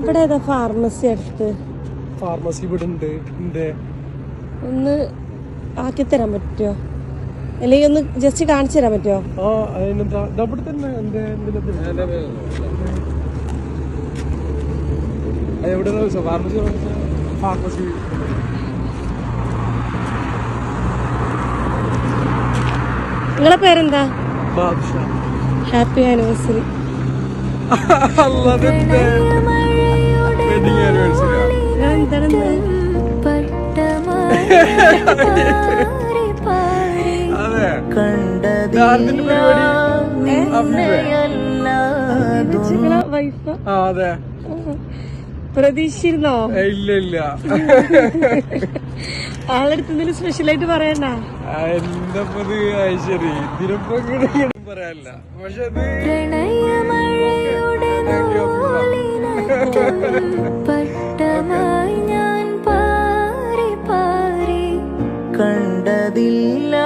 ഇവിടെ ഏതാ ഫാർമസി അടുത്ത്? ഫാർമസി ഇവിടെ ഉണ്ട്. ഒന്ന് ആക്കി തരാൻ പറ്റുമോ? അല്ലെങ്കിൽ ഒന്ന് ജസ്റ്റ് കാണിച്ചു തരാൻ പറ്റുമോ? ആ അതിനെന്താ ഇവിടെ തന്നെ എവിടെ ഫാർമസി ഫാർമസി നിങ്ങളെ പേരെന്താ? Badusha. Happy anniversary. Wedding anniversary. അതെ അതെ പ്രതീക്ഷിച്ചിരുന്നോ? ഇല്ല ഇല്ല. ആളെടുത്ത് എന്തെങ്കിലും സ്പെഷ്യലായിട്ട് പറയണ്ട. എന്റെ ശരി ഇതിനിപ്പോ പറയാനില്ല. പക്ഷെ കണ്ടതില്ല